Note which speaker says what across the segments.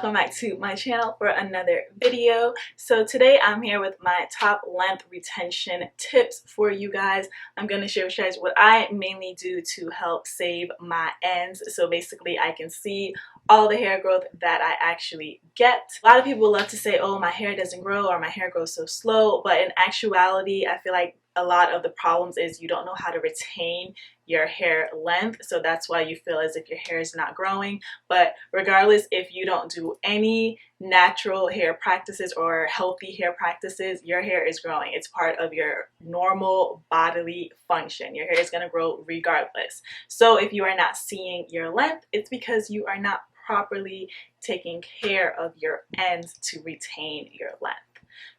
Speaker 1: welcome back to my channel for another video. So today I'm here with my top length retention tips for you guys. I'm going to share with you guys what I mainly do to help save my ends, so basically I can see all the hair growth that I actually get. A lot of people love to say, oh, my hair doesn't grow or my hair grows so slow, but in actuality I feel like a lot of the problems is you don't know how to retain your hair length, so that's why you feel as if your hair is not growing. But regardless, if you don't do any natural hair practices or healthy hair practices, your hair is growing. It's part of your normal bodily function. Your hair is going to grow regardless. So if you are not seeing your length, it's because you are not properly taking care of your ends to retain your length.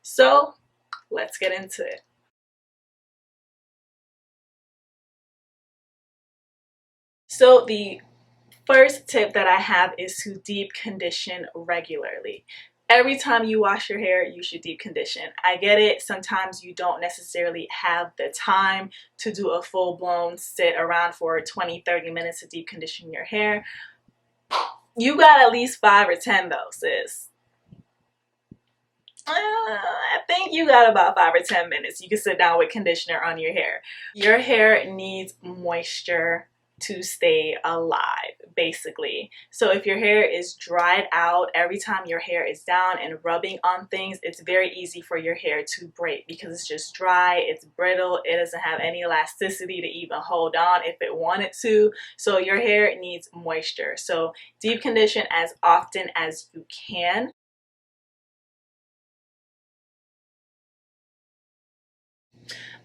Speaker 1: So let's get into it. So the first tip that I have is to deep condition regularly. Every time you wash your hair, you should deep condition. I get it, sometimes you don't necessarily have the time to do a full-blown sit around for 20-30 minutes to deep condition your hair. You got at least 5 or 10 though, sis. I think you got about 5 or 10 minutes. You can sit down with conditioner on your hair. Your hair needs moisture to stay alive, basically. So if your hair is dried out, every time your hair is down and rubbing on things, it's very easy for your hair to break because it's just dry, it's brittle, it doesn't have any elasticity to even hold on if it wanted to. So your hair needs moisture. So deep condition as often as you can.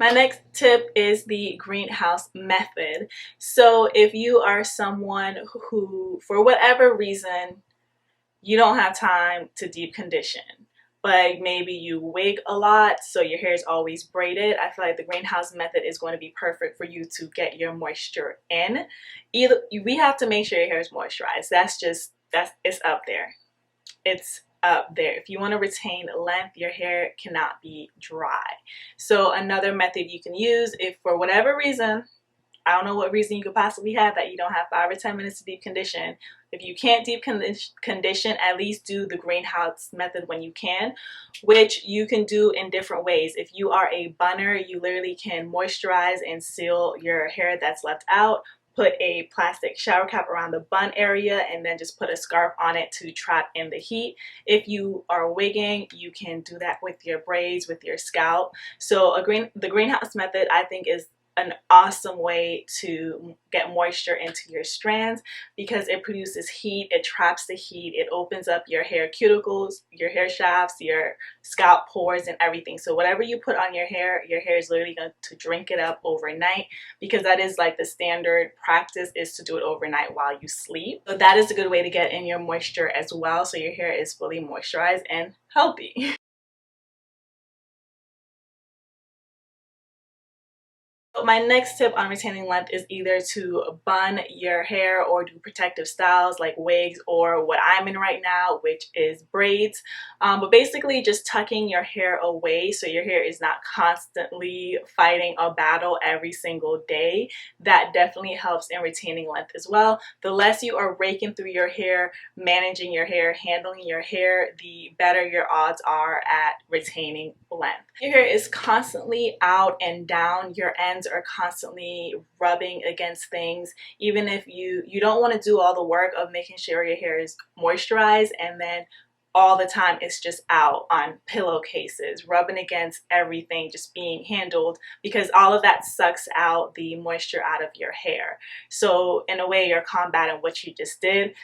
Speaker 1: My next tip is the greenhouse method. So if you are someone who, for whatever reason, you don't have time to deep condition, but maybe you wig a lot, so your hair is always braided, I feel like the greenhouse method is going to be perfect for you to get your moisture in. We have to make sure your hair is moisturized. It's up there. It's up there. If you want to retain length, your hair cannot be dry. So another method you can use, if for whatever reason, I don't know what reason you could possibly have that you don't have 5 or 10 minutes to deep condition. If you can't deep condition, at least do the greenhouse method when you can, which you can do in different ways. If you are a bunner, you literally can moisturize and seal your hair that's left out. Put a plastic shower cap around the bun area and then just put a scarf on it to trap in the heat. If you are wigging, you can do that with your braids, with your scalp. So the greenhouse method, I think, is an awesome way to get moisture into your strands because it produces heat, it traps the heat, it opens up your hair cuticles, your hair shafts, your scalp pores and everything. So whatever you put on your hair is literally going to drink it up overnight, because that is like the standard practice, is to do it overnight while you sleep. So that is a good way to get in your moisture as well, so your hair is fully moisturized and healthy. My next tip on retaining length is either to bun your hair or do protective styles like wigs, or what I'm in right now, which is braids. But basically just tucking your hair away so your hair is not constantly fighting a battle every single day. That definitely helps in retaining length as well. The less you are raking through your hair, managing your hair, handling your hair, the better your odds are at retaining length. Your hair is constantly out and down, your ends are constantly rubbing against things. Even if you don't want to do all the work of making sure your hair is moisturized and then all the time it's just out on pillowcases, rubbing against everything, just being handled, because all of that sucks out the moisture out of your hair. So in a way, you're combating what you just did,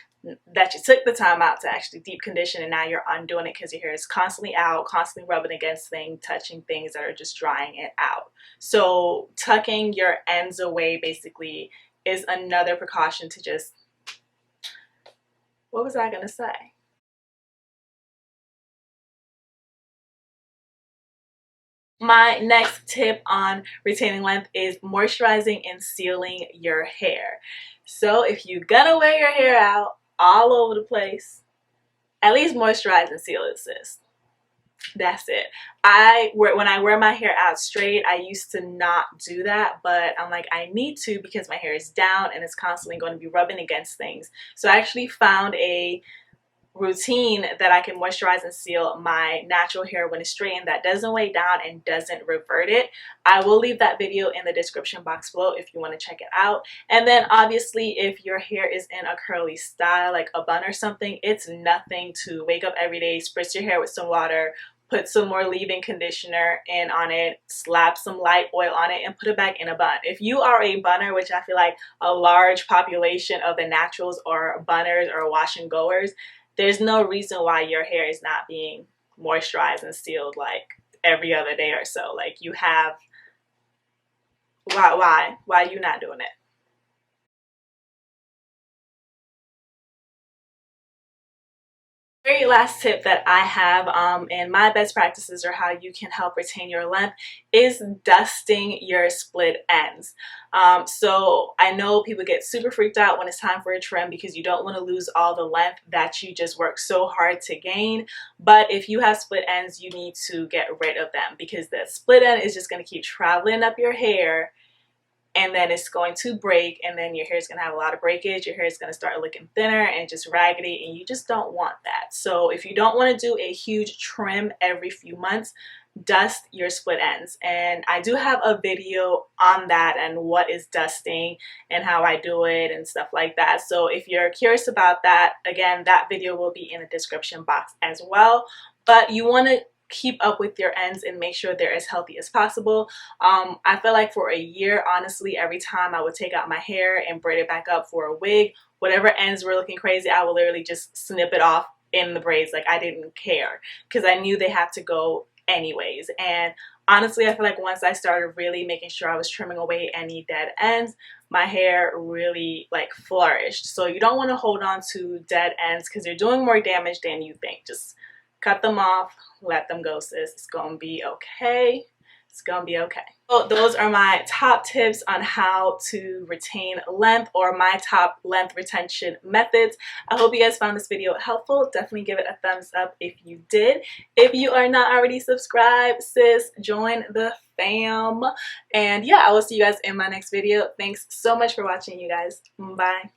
Speaker 1: that you took the time out to actually deep condition, and now you're undoing it because your hair is constantly out, constantly rubbing against things, touching things that are just drying it out. So tucking your ends away basically is another precaution to just, what was I gonna say? My next tip on retaining length is moisturizing and sealing your hair. So if you're gonna wear your hair out all over the place, at least moisturize and seal it, sis. That's it. When I wear my hair out straight, I used to not do that, but I'm like, I need to because my hair is down and it's constantly going to be rubbing against things. So I actually found a routine that I can moisturize and seal my natural hair when it's straightened, that doesn't weigh down and doesn't revert it. I will leave that video in the description box below if you want to check it out. And then obviously if your hair is in a curly style like a bun or something, it's nothing to wake up every day, spritz your hair with some water, put some more leave-in conditioner in on it, slap some light oil on it, and put it back in a bun. If you are a bunner, which I feel like a large population of the naturals are bunners or wash and goers, there's no reason why your hair is not being moisturized and sealed like every other day or so. Like you have, why are you not doing it? Very last tip that I have in my best practices, or how you can help retain your length, is dusting your split ends. So I know people get super freaked out when it's time for a trim because you don't want to lose all the length that you just worked so hard to gain. But if you have split ends, you need to get rid of them because the split end is just going to keep traveling up your hair, and then it's going to break, and then your hair is going to have a lot of breakage. Your hair is going to start looking thinner and just raggedy, and you just don't want that. So if you don't want to do a huge trim every few months, dust your split ends. And I do have a video on that and what is dusting and how I do it and stuff like that. So if you're curious about that, again, that video will be in the description box as well. But you want to keep up with your ends and make sure they're as healthy as possible. I feel like for a year, honestly, every time I would take out my hair and braid it back up for a wig, whatever ends were looking crazy, I would literally just snip it off in the braids. Like I didn't care because I knew they had to go anyways. And honestly, I feel like once I started really making sure I was trimming away any dead ends, my hair really like flourished. So you don't want to hold on to dead ends because they're doing more damage than you think. Just cut them off, let them go, sis. It's gonna be okay. It's gonna be okay. So those are my top tips on how to retain length, or my top length retention methods. I hope you guys found this video helpful. Definitely give it a thumbs up if you did. If you are not already subscribed, sis, join the fam. And yeah, I will see you guys in my next video. Thanks so much for watching, you guys. Bye.